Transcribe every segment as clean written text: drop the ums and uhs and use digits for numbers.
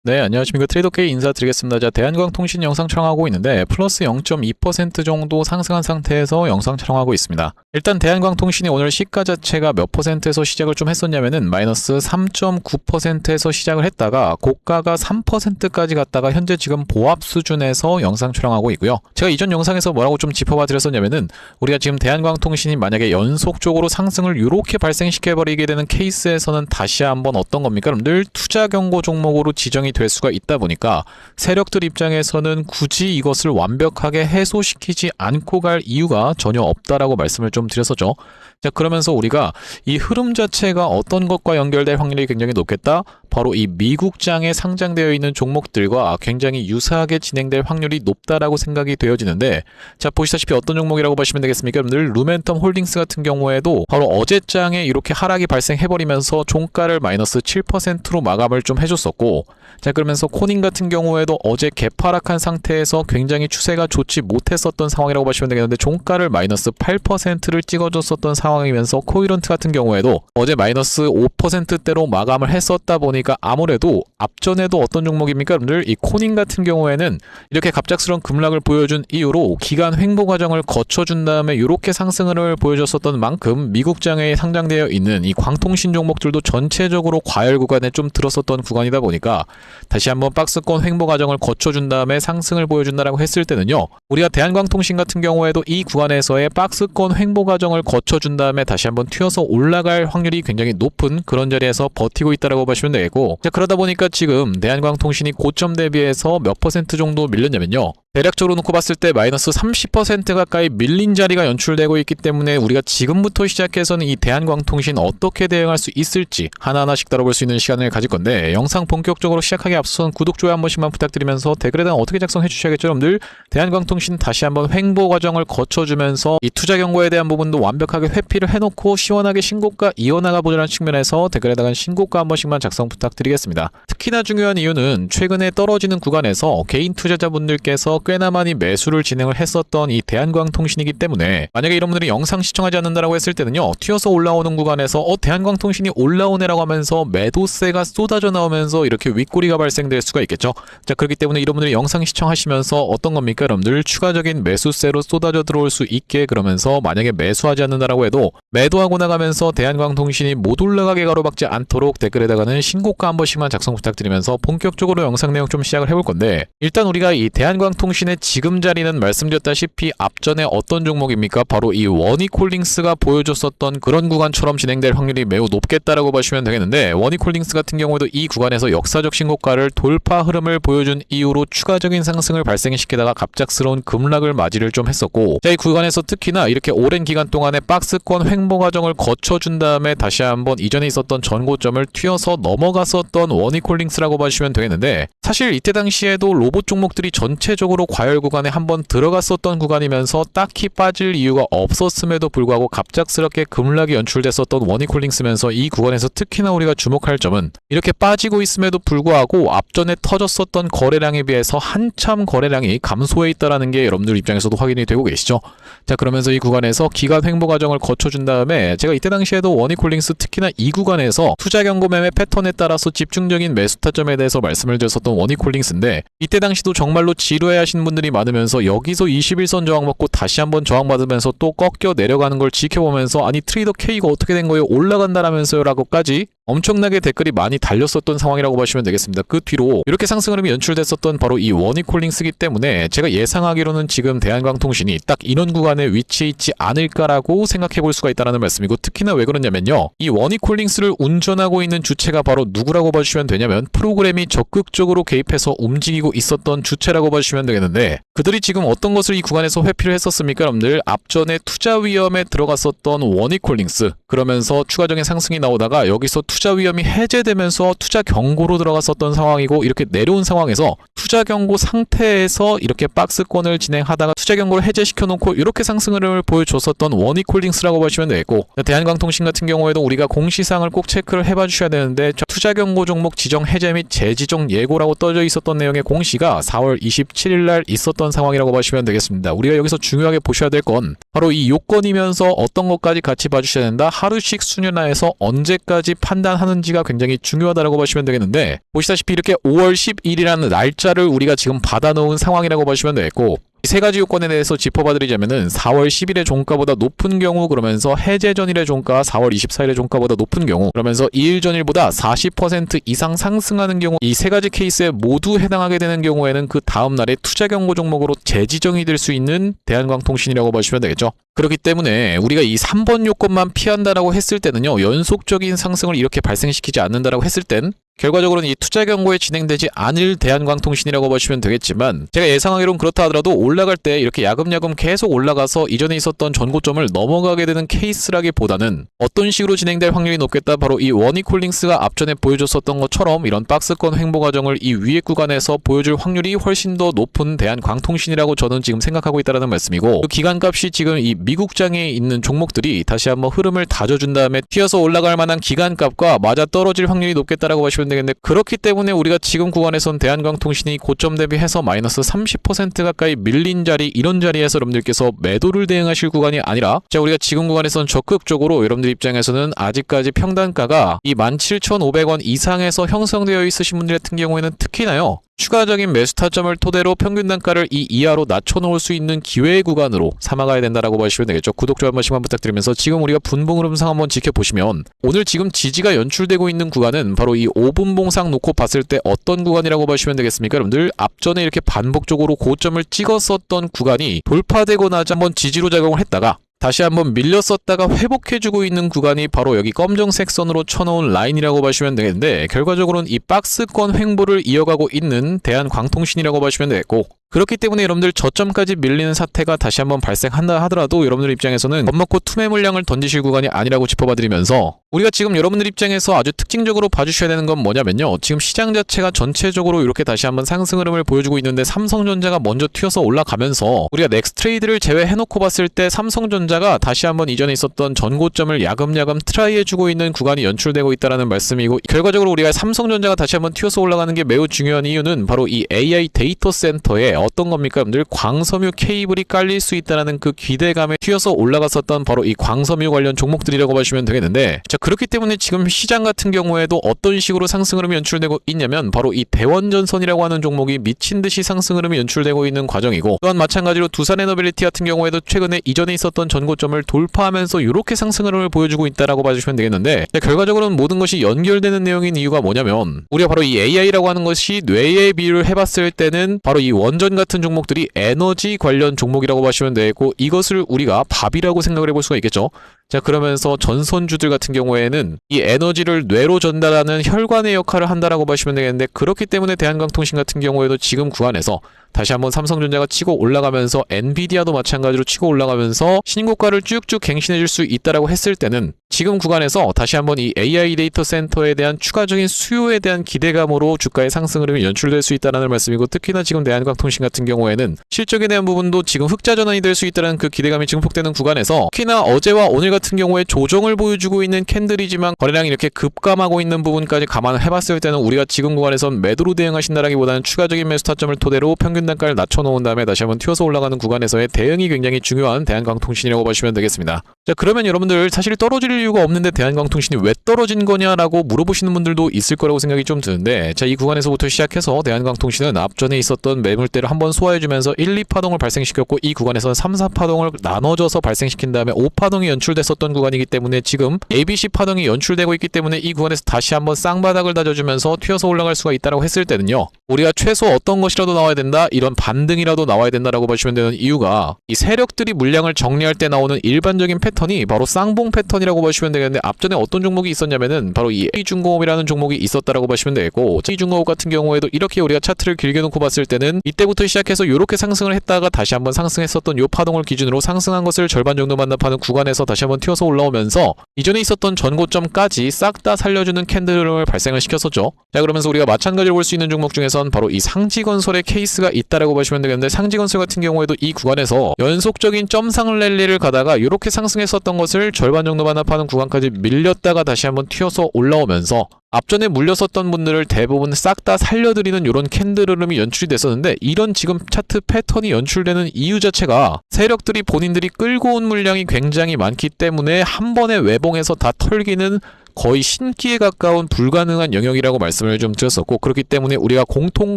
네, 안녕하십니까. 트레이더K 인사드리겠습니다. 자, 대한광통신 영상 촬영하고 있는데 플러스 0.2% 정도 상승한 상태에서 영상 촬영하고 있습니다. 일단 대한광통신이 오늘 시가 자체가 몇 퍼센트에서 시작을 좀 했었냐면은 마이너스 3.9%에서 시작을 했다가 고가가 3%까지 갔다가 현재 지금 보합 수준에서 영상 촬영하고 있고요. 제가 이전 영상에서 뭐라고 좀 짚어봐 드렸었냐면은 우리가 지금 대한광통신이 만약에 연속적으로 상승을 이렇게 발생시켜버리게 되는 케이스에서는 다시 한번 어떤 겁니까? 늘 투자 경고 종목으로 지정이 될 수가 있다 보니까 세력들 입장에서는 굳이 이것을 완벽하게 해소시키지 않고 갈 이유가 전혀 없다라고 말씀을 좀 드렸었죠. 자, 그러면서 우리가 이 흐름 자체가 어떤 것과 연결될 확률이 굉장히 높겠다? 바로 이 미국장에 상장되어 있는 종목들과 굉장히 유사하게 진행될 확률이 높다라고 생각이 되어지는데, 자, 보시다시피 어떤 종목이라고 보시면 되겠습니까? 여러분들 루멘텀 홀딩스 같은 경우에도 바로 어제장에 이렇게 하락이 발생해버리면서 종가를 마이너스 7%로 마감을 좀 해줬었고, 자, 그러면서 코닌 같은 경우에도 어제 개파락한 상태에서 굉장히 추세가 좋지 못했었던 상황이라고 보시면 되겠는데 종가를 마이너스 8%를 찍어줬었던 상황이면서 코이런트 같은 경우에도 어제 마이너스 5%대로 마감을 했었다 보니까 아무래도 앞전에도 어떤 종목입니까? 여러분들 이 코닌 같은 경우에는 이렇게 갑작스러운 급락을 보여준 이유로 기간 횡보 과정을 거쳐준 다음에 이렇게 상승을 보여줬었던 만큼 미국장에 상장되어 있는 이 광통신 종목들도 전체적으로 과열 구간에 좀 들었었던 구간이다 보니까 다시 한번 박스권 횡보 과정을 거쳐준 다음에 상승을 보여준다라고 했을 때는요, 우리가 대한광통신 같은 경우에도 이 구간에서의 박스권 횡보 과정을 거쳐준 다음에 다시 한번 튀어서 올라갈 확률이 굉장히 높은 그런 자리에서 버티고 있다라고 보시면 되겠고, 자, 그러다 보니까 지금 대한광통신이 고점 대비해서 몇 퍼센트 정도 밀렸냐면요, 대략적으로 놓고 봤을 때 마이너스 30% 가까이 밀린 자리가 연출되고 있기 때문에 우리가 지금부터 시작해서는 이 대한광통신 어떻게 대응할 수 있을지 하나하나씩 다뤄볼 수 있는 시간을 가질 건데, 영상 본격적으로 시작하기 앞선 구독, 좋아요 한 번씩만 부탁드리면서 댓글에 대한 어떻게 작성해 주셔야겠죠 여러분들. 대한광통신 다시 한번 횡보 과정을 거쳐주면서 이 투자 경고에 대한 부분도 완벽하게 회피를 해놓고 시원하게 신고가 이어나가 보자는 측면에서 댓글에다가 신고가 한 번씩만 작성 부탁드리겠습니다. 특히나 중요한 이유는 최근에 떨어지는 구간에서 개인 투자자분들께서 꽤나 많이 매수를 진행을 했었던 이 대한광통신이기 때문에 만약에 이런 분들이 영상 시청하지 않는다라고 했을 때는요, 튀어서 올라오는 구간에서 대한광통신이 올라오네라고 하면서 매도세가 쏟아져 나오면서 이렇게 윗꼬리가 발생될 수가 있겠죠. 자, 그렇기 때문에 이런 분들이 영상 시청하시면서 어떤 겁니까? 여러분들 추가적인 매수세로 쏟아져 들어올 수 있게, 그러면서 만약에 매수하지 않는다라고 해도 매도하고 나가면서 대한광통신이 못 올라가게 가로막지 않도록 댓글에다가는 신고가 한 번씩만 작성 부탁드리면서 본격적으로 영상 내용 좀 시작을 해볼 건데, 일단 우리가 이 대한광통신의 지금 자리는 말씀드렸다시피 앞전에 어떤 종목입니까? 바로 이 원익홀딩스가 보여줬었던 그런 구간처럼 진행될 확률이 매우 높겠다라고 보시면 되겠는데, 원익홀딩스 같은 경우에도 이 구간에서 역사적 신고가를 돌파 흐름을 보여준 이후로 추가적인 상승을 발생시키다가 갑작스러운 급락을 맞이를 좀 했었고, 자, 이 구간에서 특히나 이렇게 오랜 기간 동안의 박스권 횡보 과정을 거쳐준 다음에 다시 한번 이전에 있었던 전고점을 튀어서 넘어갔었던 원익홀딩스라고 보시면 되겠는데, 사실 이때 당시에도 로봇 종목들이 전체적으로 과열 구간에 한번 들어갔었던 구간이면서 딱히 빠질 이유가 없었음에도 불구하고 갑작스럽게 급락이 연출됐었던 원익홀딩스면서 이 구간에서 특히나 우리가 주목할 점은 이렇게 빠지고 있음에도 불구하고 앞전에 터졌었던 거래량에 비해서 한참 거래량이 감소해 있다는 게 여러분들 입장에서도 확인이 되고 계시죠. 자, 그러면서 이 구간에서 기간 횡보 과정을 거쳐준 다음에 제가 이때 당시에도 원익홀딩스 특히나 이 구간에서 투자 경고 매매 패턴에 따라서 집중적인 매수 타점에 대해서 말씀을 드렸었던 원익홀딩스인데, 이때 당시도 정말로 지루해 하신 분들이 많으면서 여기서 21선 저항 먹고 다시 한번 저항 받으면서 또 꺾여 내려가는 걸 지켜보면서 아니 트레이더 K가 어떻게 된 거예요? 올라간다라면서요? 라고까지 엄청나게 댓글이 많이 달렸었던 상황이라고 보시면 되겠습니다. 그 뒤로 이렇게 상승 흐름이 연출됐었던 바로 이 원익홀딩스이기 때문에 제가 예상하기로는 지금 대한광통신이 딱 이런 구간에 위치해 있지 않을까라고 생각해 볼 수가 있다는 말씀이고, 특히나 왜 그러냐면요, 이 원익홀딩스를 운전하고 있는 주체가 바로 누구라고 보시면 되냐면 프로그램이 적극적으로 개입해서 움직이고 있었던 주체라고 보시면 되겠는데, 그들이 지금 어떤 것을 이 구간에서 회피를 했었습니까? 여러분들 앞전에 투자 위험에 들어갔었던 원익홀딩스, 그러면서 추가적인 상승이 나오다가 여기서 투자 위험이 해제되면서 투자 경고로 들어갔었던 상황이고, 이렇게 내려온 상황에서 투자 경고 상태에서 이렇게 박스권을 진행하다가 투자 경고를 해제시켜 놓고 이렇게 상승을 보여줬었던 원익홀딩스라고 보시면 되겠고, 대한광통신 같은 경우에도 우리가 공시사항을 꼭 체크를 해봐 주셔야 되는데, 투자 경고 종목 지정 해제 및 재지정 예고라고 떠져 있었던 내용의 공시가 4월 27일 날 있었던 상황이라고 보시면 되겠습니다. 우리가 여기서 중요하게 보셔야 될 건 바로 이 요건이면서 어떤 것까지 같이 봐주셔야 된다. 하루씩 순위나에서 언제까지 판단하는지가 굉장히 중요하다라고 보시면 되겠는데, 보시다시피 이렇게 5월 10일이라는 날짜를 우리가 지금 받아놓은 상황이라고 보시면 되겠고, 이 세 가지 요건에 대해서 짚어봐드리자면은 4월 10일의 종가보다 높은 경우, 그러면서 해제 전일의 종가 4월 24일의 종가보다 높은 경우, 그러면서 2일 전일보다 40% 이상 상승하는 경우, 이 세 가지 케이스에 모두 해당하게 되는 경우에는 그 다음 날에 투자 경고 종목으로 재지정이 될 수 있는 대한광통신이라고 보시면 되겠죠. 그렇기 때문에 우리가 이 3번 요건만 피한다라고 했을 때는요, 연속적인 상승을 이렇게 발생시키지 않는다라고 했을 땐 결과적으로는 이 투자 경고에 진행되지 않을 대한광통신이라고 보시면 되겠지만, 제가 예상하기로는 그렇다 하더라도 올라갈 때 이렇게 야금야금 계속 올라가서 이전에 있었던 전고점을 넘어가게 되는 케이스라기보다는 어떤 식으로 진행될 확률이 높겠다, 바로 이 원익홀딩스가 앞전에 보여줬었던 것처럼 이런 박스권 횡보 과정을 이 위에 구간에서 보여줄 확률이 훨씬 더 높은 대한광통신이라고 저는 지금 생각하고 있다는 말씀이고, 그 기간값이 지금 이 미국장에 있는 종목들이 다시 한번 흐름을 다져준 다음에 튀어서 올라갈 만한 기간값과 맞아 떨어질 확률이 높겠다라고 보시면 되겠는데, 그렇기 때문에 우리가 지금 구간에선 대한광통신이 고점 대비해서 마이너스 30% 가까이 밀린 자리, 이런 자리에서 여러분들께서 매도를 대응하실 구간이 아니라, 자, 우리가 지금 구간에선 적극적으로 여러분들 입장에서는 아직까지 평단가가 이 17,500원 이상에서 형성되어 있으신 분들 같은 경우에는 특히나요, 추가적인 매수 타점을 토대로 평균 단가를 이 이하로 낮춰놓을 수 있는 기회의 구간으로 삼아가야 된다라고 보시면 되겠죠. 구독, 좋아요 한 번씩만 부탁드리면서, 지금 우리가 분봉 흐름상 한번 지켜보시면 오늘 지금 지지가 연출되고 있는 구간은 바로 이 5분 봉상 놓고 봤을 때 어떤 구간이라고 보시면 되겠습니까? 여러분들 앞전에 이렇게 반복적으로 고점을 찍었었던 구간이 돌파되고 나자 한번 지지로 작용을 했다가 다시 한번 밀렸었다가 회복해주고 있는 구간이 바로 여기 검정색 선으로 쳐놓은 라인이라고 보시면 되겠는데, 결과적으로는 이 박스권 횡보를 이어가고 있는 대한광통신이라고 보시면 되겠고, 그렇기 때문에 여러분들 저점까지 밀리는 사태가 다시 한번 발생한다 하더라도 여러분들 입장에서는 겁먹고 투매 물량을 던지실 구간이 아니라고 짚어봐드리면서, 우리가 지금 여러분들 입장에서 아주 특징적으로 봐주셔야 되는 건 뭐냐면요, 지금 시장 자체가 전체적으로 이렇게 다시 한번 상승 흐름을 보여주고 있는데, 삼성전자가 먼저 튀어서 올라가면서 우리가 넥스트레이드를 제외해놓고 봤을 때 삼성전자가 다시 한번 이전에 있었던 전고점을 야금야금 트라이해주고 있는 구간이 연출되고 있다는 말씀이고, 결과적으로 우리가 삼성전자가 다시 한번 튀어서 올라가는 게 매우 중요한 이유는 바로 이 AI 데이터 센터에 어떤 겁니까? 여러분들 광섬유 케이블이 깔릴 수 있다는 그 기대감에 튀어서 올라갔었던 바로 이 광섬유 관련 종목들이라고 보시면 되겠는데, 자, 그렇기 때문에 지금 시장 같은 경우에도 어떤 식으로 상승 흐름이 연출되고 있냐면 바로 이 대원전선이라고 하는 종목이 미친듯이 상승 흐름이 연출되고 있는 과정이고, 또한 마찬가지로 두산에너빌리티 같은 경우에도 최근에 이전에 있었던 전고점을 돌파하면서 이렇게 상승 흐름을 보여주고 있다라고 봐주시면 되겠는데, 결과적으로는 모든 것이 연결되는 내용인 이유가 뭐냐면, 우리가 바로 이 AI라고 하는 것이 뇌에 비유를 해봤을 때는 바로 이 원전 같은 종목들이 에너지 관련 종목이라고 보시면 되고, 이것을 우리가 밥이라고 생각을 해볼 수가 있겠죠. 자, 그러면서 전선주들 같은 경우에는 이 에너지를 뇌로 전달하는 혈관의 역할을 한다라고 보시면 되겠는데, 그렇기 때문에 대한광통신 같은 경우에도 지금 구간에서 다시 한번 삼성전자가 치고 올라가면서 엔비디아도 마찬가지로 치고 올라가면서 신고가를 쭉쭉 갱신해줄 수 있다라고 했을 때는, 지금 구간에서 다시 한번 이 AI 데이터 센터에 대한 추가적인 수요에 대한 기대감으로 주가의 상승 흐름이 연출될 수 있다는 말씀이고, 특히나 지금 대한광통신 같은 경우에는 실적에 대한 부분도 지금 흑자 전환이 될 수 있다는 그 기대감이 증폭되는 구간에서, 특히나 어제와 오늘 같은 경우에 조정을 보여주고 있는 캔들이지만 거래량이 이렇게 급감하고 있는 부분까지 감안을 해봤을 때는 우리가 지금 구간에선 매도로 대응하신다라기보다는 추가적인 매수 타점을 토대로 평균 단가를 낮춰놓은 다음에 다시 한번 튀어서 올라가는 구간에서의 대응이 굉장히 중요한 대한광통신이라고 보시면 되겠습니다. 자, 그러면 여러분들 사실 떨어질 이유가 없는데 대한광통신이 왜 떨어진 거냐라고 물어보시는 분들도 있을 거라고 생각이 좀 드는데, 자, 이 구간에서부터 시작해서 대한광통신은 앞전에 있었던 매물대를 한번 소화해주면서 1, 2파동을 발생시켰고, 이 구간에서는 3, 4파동을 나눠져서 발생시킨 다음에 5파동이 연출됐었던 구간이기 때문에 지금 ABC 파동이 연출되고 있기 때문에 이 구간에서 다시 한번 쌍바닥을 다져주면서 튀어서 올라갈 수가 있다고 했을 때는요, 우리가 최소 어떤 것이라도 나와야 된다, 이런 반등이라도 나와야 된다라고 보시면 되는 이유가, 이 세력들이 물량을 정리할 때 나오는 일반적인 패턴이 바로 쌍봉 패턴이라고 보시면 되겠는데, 앞전에 어떤 종목이 있었냐면은 바로 이 A중공업이라는 종목이 있었다라고 보시면 되겠고, A중공업 같은 경우에도 이렇게 우리가 차트를 길게 놓고 봤을 때는 이때부터 시작해서 이렇게 상승을 했다가 다시 한번 상승했었던 요 파동을 기준으로 상승한 것을 절반 정도 만납하는 구간에서 다시 한번 튀어서 올라오면서 이전에 있었던 전고점까지 싹 다 살려주는 캔들 흐름을 발생을 시켰었죠. 자, 그러면서 우리가 마찬가지로 볼 수 있는 종목 중에선 바로 이 상지건설의 케이스가 있다라고 보시면 되겠는데, 상지건설 같은 경우에도 이 구간에서 연속적인 점상 랠리를 가다가 이렇게 상승했었던 것을 절반 정도 반납하는 구간까지 밀렸다가 다시 한번 튀어서 올라오면서 앞전에 물렸었던 분들을 대부분 싹 다 살려드리는 이런 캔들 흐름이 연출이 됐었는데, 이런 지금 차트 패턴이 연출되는 이유 자체가 세력들이 본인들이 끌고 온 물량이 굉장히 많기 때문에 한 번에 외봉에서 다 털기는 거의 신기에 가까운 불가능한 영역이라고 말씀을 좀 드렸었고, 그렇기 때문에 우리가 공통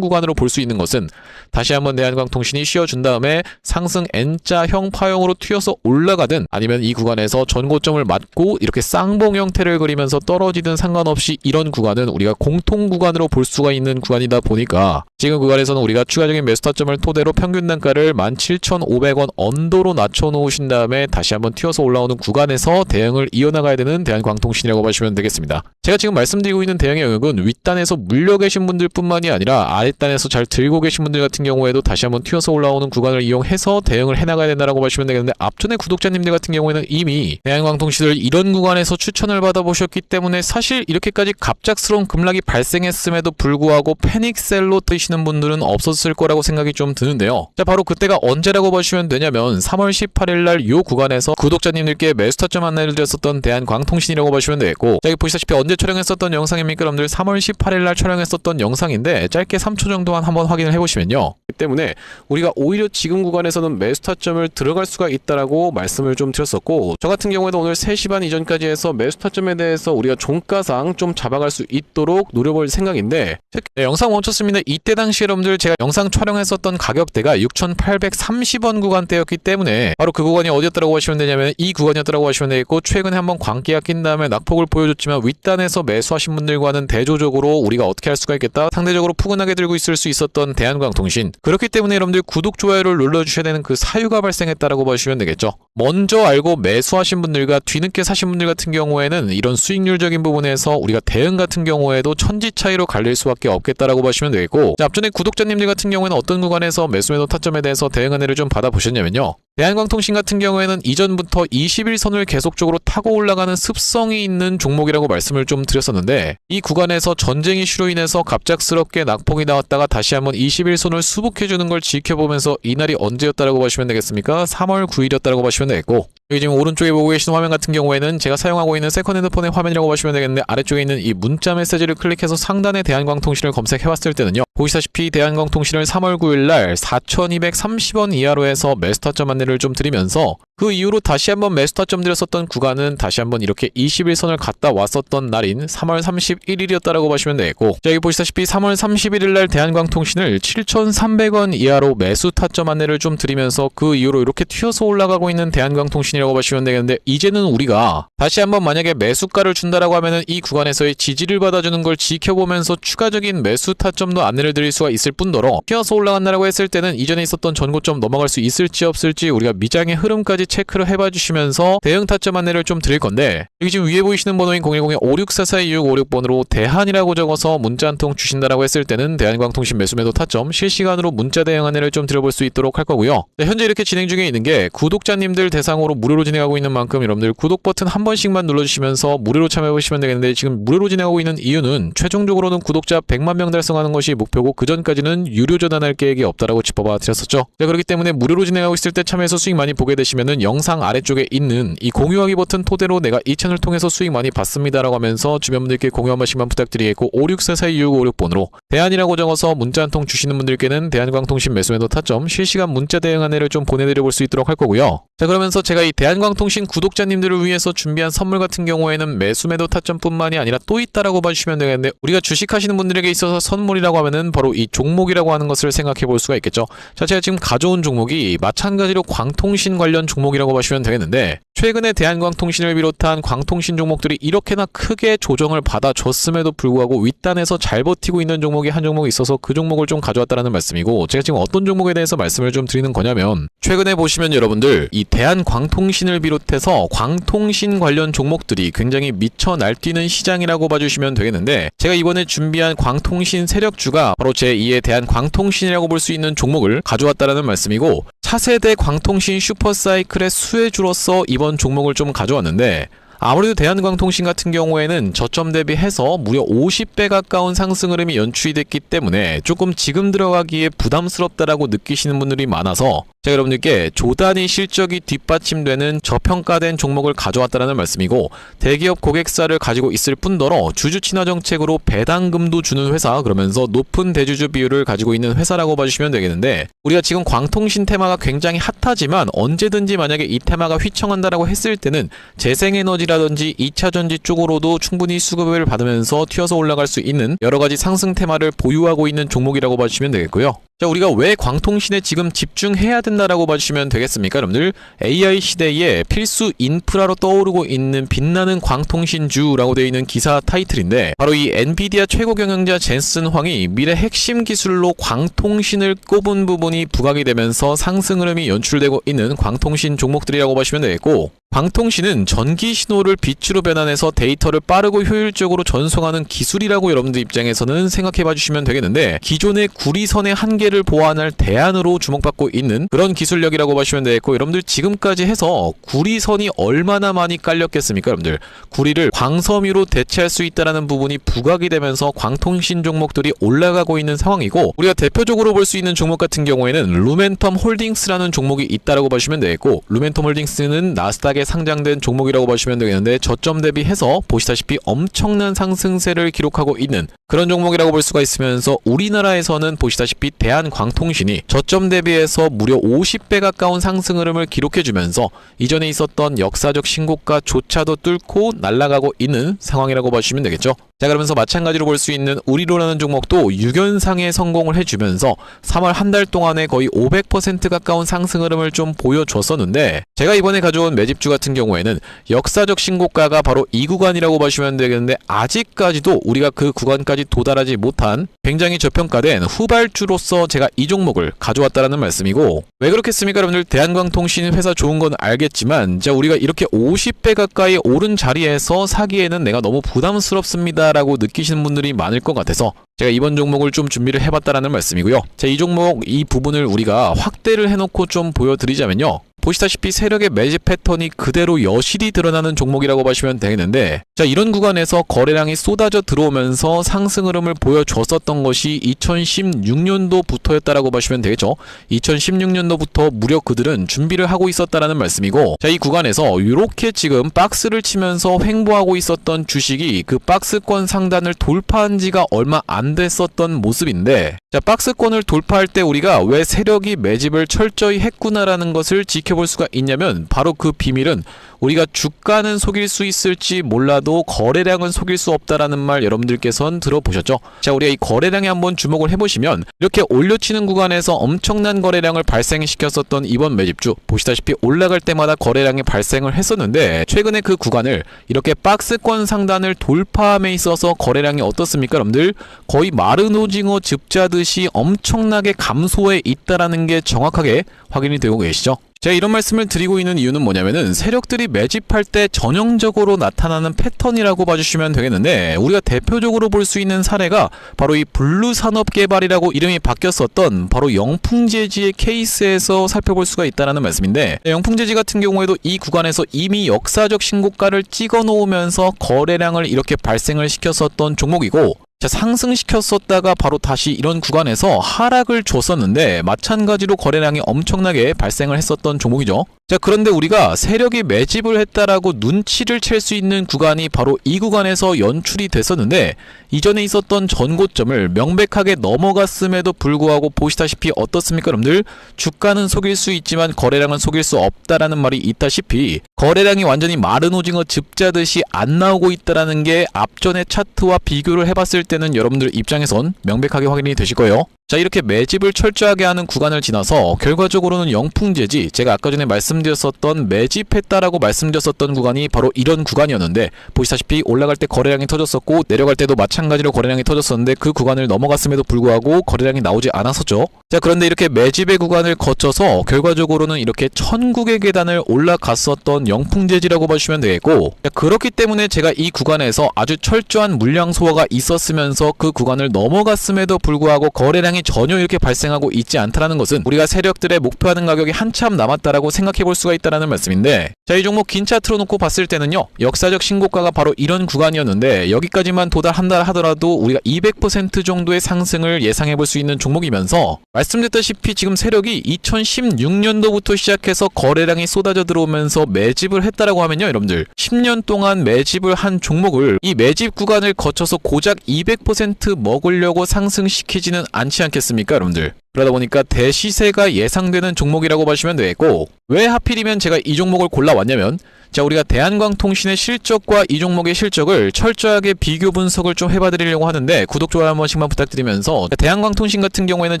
구간으로 볼 수 있는 것은 다시 한번 대한광통신이 쉬어준 다음에 상승 N자형 파형으로 튀어서 올라가든 아니면 이 구간에서 전고점을 맞고 이렇게 쌍봉 형태를 그리면서 떨어지든 상관없이 이런 구간은 우리가 공통 구간으로 볼 수가 있는 구간이다 보니까 지금 구간에서는 우리가 추가적인 매수 타점을 토대로 평균 단가를 17,500원 언더로 낮춰놓으신 다음에 다시 한번 튀어서 올라오는 구간에서 대응을 이어나가야 되는 대한광통신이라고 보시면 되겠습니다. 제가 지금 말씀드리고 있는 대응의 영역은 윗단에서 물려 계신 분들 뿐만이 아니라 아랫단에서 잘 들고 계신 분들 같은 경우에도 다시 한번 튀어서 올라오는 구간을 이용해서 대응을 해나가야 된다고 보시면 되겠는데, 앞전에 구독자님들 같은 경우에는 이미 대한광통신을 이런 구간에서 추천을 받아보셨기 때문에 사실 이렇게까지 갑작스러운 급락이 발생했음에도 불구하고 패닉셀로 뜨시는 분들은 없었을 거라고 생각이 좀 드는데요. 자, 바로 그때가 언제라고 보시면 되냐면 3월 18일날 요 구간에서 구독자님들께 매수 타점 안내를 드렸었던 대한광통신이라고 보시면 되겠고, 자, 여기 보시다시피 언제 촬영했었던 영상입니까 여러분들? 3월 18일날 촬영했었던 영상인데 짧게 3초 정도만 한번 확인을 해보시면요, 그 때문에 우리가 오히려 지금 구간에서는 매수 타점을 들어갈 수가 있다라고 말씀을 좀 드렸었고, 저 같은 경우에도 오늘 3시 반 이전까지 해서 매수 타점에 대해서 우리가 종가상 좀 잡아갈 수 있도록 노려볼 생각인데, 네, 영상 멈췄습니다. 이때 당시 여러분들 제가 영상 촬영했었던 가격대가 6,830원 구간대였기 때문에 바로 그 구간이 어디였다고 하시면 되냐면 이 구간이었다고 하시면 되겠고, 최근에 한번 광기가 낀 다음에 낙폭을 보여줬지만 윗단에서 매수하신 분들과는 대조적으로 우리가 어떻게 할 수가 있겠다, 상대적으로 푸근하게 들고 있을 수 있었던 대한광통신, 그렇기 때문에 여러분들 구독, 좋아요를 눌러주셔야 되는 그 사유가 발생했다라고 보시면 되겠죠. 먼저 알고 매수하신 분들과 뒤늦게 사신 분들 같은 경우에는 이런 수익률적인 부분에서 우리가 대응 같은 경우에도 천지 차이로 갈릴 수밖에 없겠다라고 보시면 되겠고, 자, 앞전에 구독자님들 같은 경우에는 어떤 구간에서 매수 매도 타점에 대해서 대응 안내를 좀 받아보셨냐면요, 대한광통신 같은 경우에는 이전부터 21선을 계속적으로 타고 올라가는 습성이 있는 종목이라고 말씀을 좀 드렸었는데, 이 구간에서 전쟁 이슈로 인해서 갑작스럽게 낙폭이 나왔다가 다시 한번 21선을 수복해주는 걸 지켜보면서 이날이 언제였다라고 보시면 되겠습니까? 3월 9일이었다라고 보시면 되겠고, 여기 지금 오른쪽에 보고 계시는 화면 같은 경우에는 제가 사용하고 있는 세컨 핸드폰의 화면이라고 보시면 되겠는데, 아래쪽에 있는 이 문자 메시지를 클릭해서 상단에 대한광통신을 검색해봤을 때는요, 보시다시피 대한광통신을 3월 9일날 4,230원 이하로 해서 매수 타점 안내를 좀 드리면서 그 이후로 다시 한번 매수 타점 드렸었던 구간은 다시 한번 이렇게 21선을 갔다 왔었던 날인 3월 31일이었다라고 보시면 되겠고, 자, 여기 보시다시피 3월 31일날 대한광통신을 7,300원 이하로 매수 타점 안내를 좀 드리면서 그 이후로 이렇게 튀어서 올라가고 있는 대한광통신이라고 보시면 되겠는데, 이제는 우리가 다시 한번 만약에 매수가를 준다라고 하면은 이 구간에서의 지지를 받아주는 걸 지켜보면서 추가적인 매수 타점도 안내를 드릴 수가 있을 뿐더러, 튀어서 올라간다라고 했을 때는 이전에 있었던 전고점 넘어갈 수 있을지 없을지 우리가 미장의 흐름까지 체크를 해봐 주시면서 대응 타점 안내를 좀 드릴 건데, 여기 지금 위에 보이시는 번호인 010-5644-2656번으로 대한이라고 적어서 문자 한 통 주신다라고 했을 때는 대한광통신 매수 매도 타점 실시간으로 문자 대응 안내를 좀 드려볼 수 있도록 할 거고요. 네, 현재 이렇게 진행 중에 있는 게 구독자님들 대상으로 무료로 진행하고 있는 만큼 여러분들 구독 버튼 한 번씩만 눌러주시면서 무료로 참여해보시면 되겠는데, 지금 무료로 진행하고 있는 이유는 최종적으로는 구독자 100만 명 달성하는 것이 목표고 그 전까지는 유료 전환할 계획이 없다라고 짚어봐 드렸었죠. 네, 그렇기 때문에 무료로 진행하고 있을 때 참여해서 수익 많이 보게 되시면은 영상 아래쪽에 있는 이 공유하기 버튼 토대로 내가 이 채널 통해서 수익 많이 봤습니다라고 하면서 주변 분들께 공유 한 번씩만 부탁드리겠고, 5644-2656번으로 대한이라고 적어서 문자 한 통 주시는 분들께는 대한광통신 매수 매도 타점 실시간 문자 대응 안내를 좀 보내드려 볼 수 있도록 할 거고요. 자, 그러면서 제가 이 대한광통신 구독자님들을 위해서 준비한 선물 같은 경우에는 매수 매도 타점뿐만이 아니라 또 있다라고 봐주시면 되겠는데, 우리가 주식하시는 분들에게 있어서 선물이라고 하면은 바로 이 종목이라고 하는 것을 생각해 볼 수가 있겠죠. 자, 제가 지금 가져온 종목이 마찬가지로 광통신 관련 종목이라고 보시면 되겠는데, 최근에 대한광통신을 비롯한 광통신 종목들이 이렇게나 크게 조정을 받아줬음에도 불구하고 윗단에서 잘 버티고 있는 종목이 한 종목이 있어서 그 종목을 좀 가져왔다라는 말씀이고, 제가 지금 어떤 종목에 대해서 말씀을 좀 드리는 거냐면, 최근에 보시면 여러분들 이 대한광통신을 비롯해서 광통신 관련 종목들이 굉장히 미쳐 날뛰는 시장이라고 봐주시면 되겠는데, 제가 이번에 준비한 광통신 세력주가 바로 제2의 대한광통신이라고 볼 수 있는 종목을 가져왔다라는 말씀이고, 차세대 광통신 슈퍼사이클의 수혜주로서 이번 종목을 좀 가져왔는데, 아무래도 대한광통신 같은 경우에는 저점 대비해서 무려 50배 가까운 상승 흐름이 연출이 됐기 때문에 조금 지금 들어가기에 부담스럽다라고 느끼시는 분들이 많아서 자, 여러분들께 조단위 실적이 뒷받침되는 저평가된 종목을 가져왔다는 말씀이고, 대기업 고객사를 가지고 있을 뿐더러 주주 친화 정책으로 배당금도 주는 회사, 그러면서 높은 대주주 비율을 가지고 있는 회사라고 봐주시면 되겠는데, 우리가 지금 광통신 테마가 굉장히 핫하지만 언제든지 만약에 이 테마가 휘청한다라고 했을 때는 재생에너지라든지 2차전지 쪽으로도 충분히 수급을 받으면서 튀어서 올라갈 수 있는 여러가지 상승 테마를 보유하고 있는 종목이라고 봐주시면 되겠고요. 자, 우리가 왜 광통신에 지금 집중해야 된다라고 봐주시면 되겠습니까? 여러분들, AI 시대에 필수 인프라로 떠오르고 있는 빛나는 광통신주라고 되어 있는 기사 타이틀인데, 바로 이 엔비디아 최고 경영자 젠슨 황이 미래 핵심 기술로 광통신을 꼽은 부분이 부각이 되면서 상승 흐름이 연출되고 있는 광통신 종목들이라고 보시면 되겠고, 광통신은 전기 신호를 빛으로 변환해서 데이터를 빠르고 효율적으로 전송하는 기술이라고 여러분들 입장에서는 생각해 봐주시면 되겠는데, 기존의 구리선의 한계를 보완할 대안으로 주목받고 있는 그런 기술력이라고 보시면 되겠고, 여러분들 지금까지 해서 구리선이 얼마나 많이 깔렸겠습니까? 여러분들, 구리를 광섬유로 대체할 수 있다는 부분이 부각이 되면서 광통신 종목들이 올라가고 있는 상황이고, 우리가 대표적으로 볼 수 있는 종목 같은 경우에는 루멘텀 홀딩스라는 종목이 있다라고 보시면 되겠고, 루멘텀 홀딩스는 나스닥에 상장된 종목이라고 보시면 되겠는데, 저점 대비해서 보시다시피 엄청난 상승세를 기록하고 있는 그런 종목이라고 볼 수가 있으면서, 우리나라에서는 보시다시피 대한광통신이 저점 대비해서 무려 50배 가까운 상승 흐름을 기록해주면서 이전에 있었던 역사적 신고가조차도 뚫고 날아가고 있는 상황이라고 보시면 되겠죠. 자, 그러면서 마찬가지로 볼 수 있는 우리로라는 종목도 6연상에 성공을 해주면서 3월 한 달 동안에 거의 500% 가까운 상승 흐름을 좀 보여줬었는데, 제가 이번에 가져온 매집주 같은 경우에는 역사적 신고가가 바로 이 구간이라고 보시면 되겠는데, 아직까지도 우리가 그 구간까지 도달하지 못한 굉장히 저평가된 후발주로서 제가 이 종목을 가져왔다는 말씀이고, 왜 그렇겠습니까? 여러분들, 대한광통신 회사 좋은 건 알겠지만, 자, 우리가 이렇게 50배 가까이 오른 자리에서 사기에는 내가 너무 부담스럽습니다 라고 느끼시는 분들이 많을 것 같아서 제가 이번 종목을 좀 준비를 해봤다라는 말씀이고요. 자, 이 종목 이 부분을 우리가 확대를 해놓고 좀 보여드리자면요, 보시다시피 세력의 매집 패턴이 그대로 여실히 드러나는 종목이라고 보시면 되겠는데, 자, 이런 구간에서 거래량이 쏟아져 들어오면서 상승 흐름을 보여줬었던 것이 2016년도부터였다라고 보시면 되겠죠. 2016년도부터 무려 그들은 준비를 하고 있었다라는 말씀이고, 자, 이 구간에서 이렇게 지금 박스를 치면서 횡보하고 있었던 주식이 그 박스권 상단을 돌파한 지가 얼마 안 됐었던 모습인데, 자, 박스권을 돌파할 때 우리가 왜 세력이 매집을 철저히 했구나라는 것을 지켜볼 수가 있냐면, 바로 그 비밀은 우리가 주가는 속일 수 있을지 몰라도 거래량은 속일 수 없다라는 말 여러분들께서는 들어보셨죠? 자, 우리가 이 거래량에 한번 주목을 해보시면, 이렇게 올려치는 구간에서 엄청난 거래량을 발생시켰었던 이번 매집주, 보시다시피 올라갈 때마다 거래량이 발생을 했었는데, 최근에 그 구간을 이렇게 박스권 상단을 돌파함에 있어서 거래량이 어떻습니까? 여러분들, 거의 마른 오징어 즙자듯이 엄청나게 감소해 있다라는 게 정확하게 확인이 되고 계시죠? 제가 이런 말씀을 드리고 있는 이유는 뭐냐면은, 세력들이 매집할 때 전형적으로 나타나는 패턴이라고 봐주시면 되겠는데, 우리가 대표적으로 볼 수 있는 사례가 바로 이 블루산업개발이라고 이름이 바뀌었었던 바로 영풍재지의 케이스에서 살펴볼 수가 있다는 말씀인데, 영풍재지 같은 경우에도 이 구간에서 이미 역사적 신고가를 찍어 놓으면서 거래량을 이렇게 발생을 시켰었던 종목이고, 자, 상승시켰었다가 바로 다시 이런 구간에서 하락을 줬었는데, 마찬가지로 거래량이 엄청나게 발생을 했었던 종목이죠. 자, 그런데 우리가 세력이 매집을 했다라고 눈치를 챌 수 있는 구간이 바로 이 구간에서 연출이 됐었는데, 이전에 있었던 전고점을 명백하게 넘어갔음에도 불구하고 보시다시피 어떻습니까? 여러분들, 주가는 속일 수 있지만 거래량은 속일 수 없다라는 말이 있다시피, 거래량이 완전히 마른 오징어 즙자듯이 안 나오고 있다라는 게 앞전의 차트와 비교를 해봤을 때는 여러분들 입장에선 명백하게 확인이 되실 거예요. 자, 이렇게 매집을 철저하게 하는 구간을 지나서 결과적으로는 영풍재지, 제가 아까 전에 말씀드렸었던 매집했다라고 말씀드렸었던 구간이 바로 이런 구간이었는데, 보시다시피 올라갈 때 거래량이 터졌었고 내려갈 때도 마찬가지로 거래량이 터졌었는데, 그 구간을 넘어갔음에도 불구하고 거래량이 나오지 않았었죠. 자, 그런데 이렇게 매집의 구간을 거쳐서 결과적으로는 이렇게 천국의 계단을 올라갔었던 영풍재지라고 보시면 되겠고, 자, 그렇기 때문에 제가 이 구간에서 아주 철저한 물량 소화가 있었으면서 그 구간을 넘어갔음에도 불구하고 거래량이 전혀 이렇게 발생하고 있지 않다라는 것은 우리가 세력들의 목표하는 가격이 한참 남았다라고 생각해 볼 수가 있다라는 말씀인데, 자, 이 종목 긴 차트로 놓고 봤을 때는요, 역사적 신고가가 바로 이런 구간이었는데 여기까지만 도달한다 하더라도 우리가 200% 정도의 상승을 예상해 볼 수 있는 종목이면서, 말씀드렸다시피 지금 세력이 2016년도부터 시작해서 거래량이 쏟아져 들어오면서 매집을 했다라고 하면요, 여러분들 10년 동안 매집을 한 종목을 이 매집 구간을 거쳐서 고작 200% 먹으려고 상승시키지는 않지 않겠습니까, 여러분들? 그러다 보니까 대시세가 예상되는 종목이라고 보시면 되겠고, 왜 하필이면 제가 이 종목을 골라왔냐면, 자, 우리가 대한광통신의 실적과 이 종목의 실적을 철저하게 비교 분석을 좀 해봐드리려고 하는데, 구독, 좋아요 한 번씩만 부탁드리면서, 대한광통신 같은 경우에는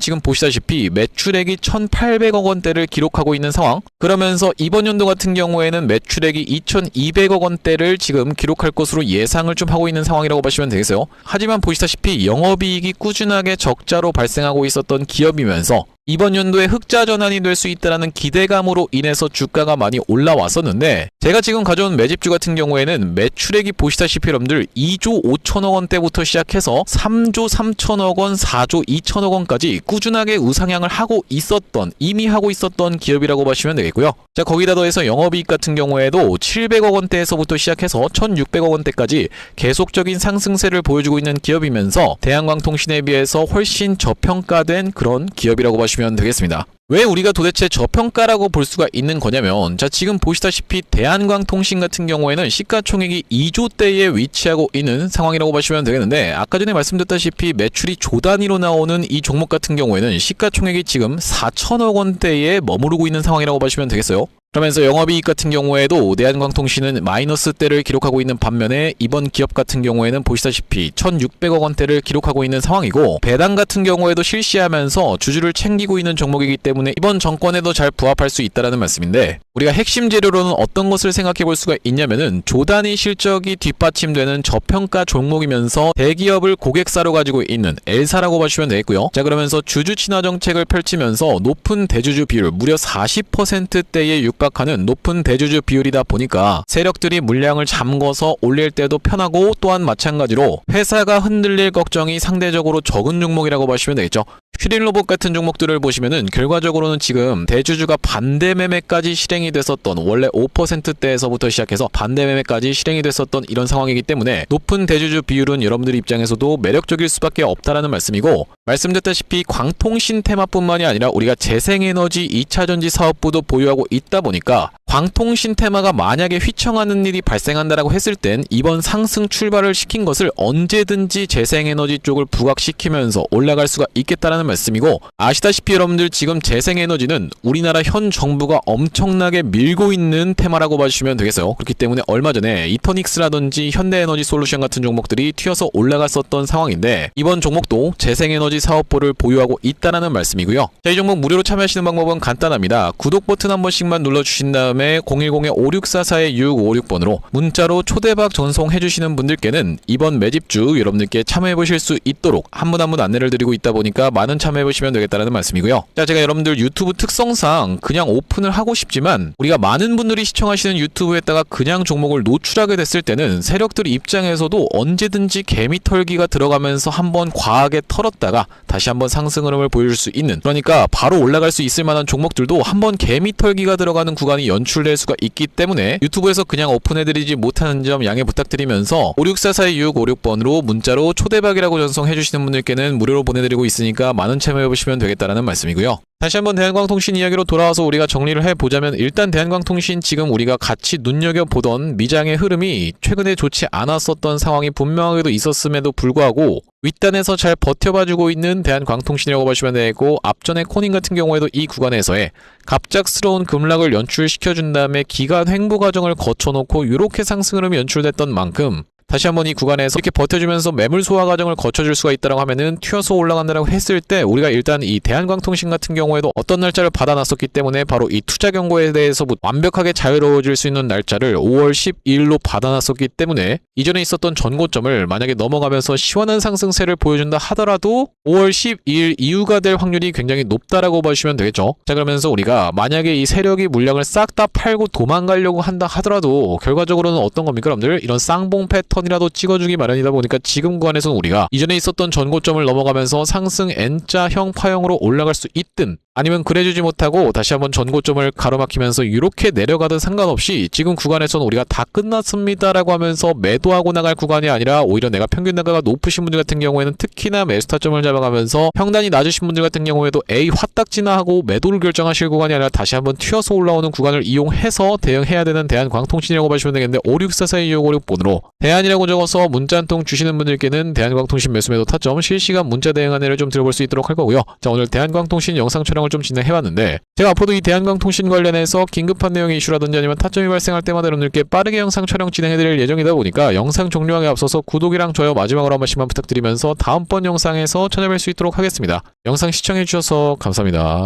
지금 보시다시피 매출액이 1,800억 원대를 기록하고 있는 상황, 그러면서 이번 연도 같은 경우에는 매출액이 2,200억 원대를 지금 기록할 것으로 예상을 좀 하고 있는 상황이라고 보시면 되겠어요. 하지만 보시다시피 영업이익이 꾸준하게 적자로 발생하고 있었던 기업이면서 이번 연도에 흑자 전환이 될 수 있다는 기대감으로 인해서 주가가 많이 올라왔었는데, 제가 지금 가져온 매집주 같은 경우에는 매출액이 보시다시피 여러분들 2조 5천억 원대부터 시작해서 3조 3천억 원, 4조 2천억 원까지 꾸준하게 우상향을 하고 있었던, 이미 하고 있었던 기업이라고 보시면 되겠고요. 자, 거기다 더해서 영업이익 같은 경우에도 700억 원대에서부터 시작해서 1,600억 원대까지 계속적인 상승세를 보여주고 있는 기업이면서 대한광통신에 비해서 훨씬 저평가된 그런 기업이라고 보시면 되겠습니다. 왜 우리가 도대체 저평가라고 볼 수가 있는 거냐면, 자, 지금 보시다시피 대한광통신 같은 경우에는 시가총액이 2조대에 위치하고 있는 상황이라고 보시면 되겠는데, 아까 전에 말씀드렸다시피 매출이 조 단위로 나오는 이 종목 같은 경우에는 시가총액이 지금 4천억 원대에 머무르고 있는 상황이라고 보시면 되겠어요. 그러면서 영업이익 같은 경우에도 대한광통신은 마이너스대를 기록하고 있는 반면에 이번 기업 같은 경우에는 보시다시피 1,600억 원대를 기록하고 있는 상황이고, 배당 같은 경우에도 실시하면서 주주를 챙기고 있는 종목이기 때문에 이번 정권에도 잘 부합할 수 있다는 말씀인데, 우리가 핵심 재료로는 어떤 것을 생각해 볼 수가 있냐면은 조단위 실적이 뒷받침되는 저평가 종목이면서 대기업을 고객사로 가지고 있는 L사라고 보시면 되겠고요. 자, 그러면서 주주 친화 정책을 펼치면서 높은 대주주 비율, 무려 40%대에 육박하는 높은 대주주 비율이다 보니까 세력들이 물량을 잠궈서 올릴 때도 편하고, 또한 마찬가지로 회사가 흔들릴 걱정이 상대적으로 적은 종목이라고 보시면 되겠죠. 슈린로봇 같은 종목들을 보시면은 결과적으로는 지금 대주주가 반대 매매까지 실행이 됐었던, 원래 5%대에서부터 시작해서 반대 매매까지 실행이 됐었던 이런 상황이기 때문에 높은 대주주 비율은 여러분들 입장에서도 매력적일 수밖에 없다라는 말씀이고, 말씀드렸다시피 광통신 테마뿐만이 아니라 우리가 재생에너지 2차전지 사업부도 보유하고 있다 보니까 광통신 테마가 만약에 휘청하는 일이 발생한다라고 했을 땐 이번 상승 출발을 시킨 것을 언제든지 재생에너지 쪽을 부각시키면서 올라갈 수가 있겠다라는 말씀이고, 아시다시피 여러분들 지금 재생에너지는 우리나라 현 정부가 엄청나게 밀고 있는 테마라고 봐주시면 되겠어요. 그렇기 때문에 얼마 전에 이터닉스라든지 현대에너지 솔루션 같은 종목들이 튀어서 올라갔었던 상황인데, 이번 종목도 재생에너지 사업부를 보유하고 있다라는 말씀이고요. 자, 이 종목 무료로 참여하시는 방법은 간단합니다. 구독 버튼 한 번씩만 눌러주신 다음에 010-5644-656번으로 문자로 초대박 전송해주시는 분들께는 이번 매집주 여러분들께 참여해보실 수 있도록 한 분 한 분 안내를 드리고 있다 보니까 많은 참여해보시면 되겠다는 말씀이고요. 자, 제가 여러분들 유튜브 특성상 그냥 오픈을 하고 싶지만, 우리가 많은 분들이 시청하시는 유튜브에다가 그냥 종목을 노출하게 됐을 때는 세력들 입장에서도 언제든지 개미털기가 들어가면서 한번 과하게 털었다가 다시 한번 상승 흐름을 보여줄 수 있는, 그러니까 바로 올라갈 수 있을 만한 종목들도 한번 개미털기가 들어가는 구간이 연출될 수가 있기 때문에 유튜브에서 그냥 오픈해드리지 못하는 점 양해 부탁드리면서 56442-656번으로 문자로 초대박이라고 전송해주시는 분들께는 무료로 보내드리고 있으니까 많은 참여해보시면 되겠다라는 말씀이고요. 다시 한번 대한광통신 이야기로 돌아와서 우리가 정리를 해보자면, 일단 대한광통신 지금 우리가 같이 눈여겨보던 미장의 흐름이 최근에 좋지 않았었던 상황이 분명하게도 있었음에도 불구하고 윗단에서 잘 버텨봐주고 있는 대한광통신이라고 보시면 되고, 앞전에 코닌 같은 경우에도 이 구간에서의 갑작스러운 급락을 연출시켜준 다음에 기간 횡보 과정을 거쳐놓고 이렇게 상승 흐름이 연출됐던 만큼 다시 한번 이 구간에서 이렇게 버텨주면서 매물 소화 과정을 거쳐줄 수가 있다고 하면은 튀어서 올라간다라고 했을 때, 우리가 일단 이 대한광통신 같은 경우에도 어떤 날짜를 받아놨었기 때문에 바로 이 투자 경고에 대해서부터 완벽하게 자유로워질 수 있는 날짜를 5월 12일로 받아놨었기 때문에 이전에 있었던 전고점을 만약에 넘어가면서 시원한 상승세를 보여준다 하더라도 5월 12일 이후가 될 확률이 굉장히 높다라고 보시면 되겠죠. 자, 그러면서 우리가 만약에 이 세력이 물량을 싹 다 팔고 도망가려고 한다 하더라도 결과적으로는 어떤 겁니까, 여러분들? 이런 쌍봉 패턴 턴이라도 찍어주기 마련이다 보니까 지금 구간에서는 우리가 이전에 있었던 전고점을 넘어가면서 상승 N자형 파형으로 올라갈 수 있든 아니면 그래주지 못하고 다시 한번 전고점을 가로막히면서 이렇게 내려가든 상관없이 지금 구간에서는 우리가 다 끝났습니다라고 하면서 매도하고 나갈 구간이 아니라 오히려 내가 평균 단가가 높으신 분들 같은 경우에는 특히나 매수타점을 잡아가면서 평단이 낮으신 분들 같은 경우에도 에이 화딱지나 하고 매도를 결정하실 구간이 아니라 다시 한번 튀어서 올라오는 구간을 이용해서 대응해야 되는 대한광통신이라고 보시면 되겠는데 56442656번으로 대한이라고 적어서 문자 한 통 주시는 분들께는 대한광통신 매수매도 타점 실시간 문자 대응 안내를 좀 들어볼 수 있도록 할 거고요. 자, 오늘 대한광통신 영상 촬영을 좀 진행해봤는데 제가 앞으로도 이 대한광통신 관련해서 긴급한 내용의 이슈라든지 아니면 타점이 발생할 때마다 여러분들께 빠르게 영상 촬영 진행해드릴 예정이다 보니까 영상 종료하기에 앞서서 구독이랑 좋아요 마지막으로 한 번씩만 부탁드리면서 다음번 영상에서 찾아뵐 수 있도록 하겠습니다. 영상 시청해주셔서 감사합니다.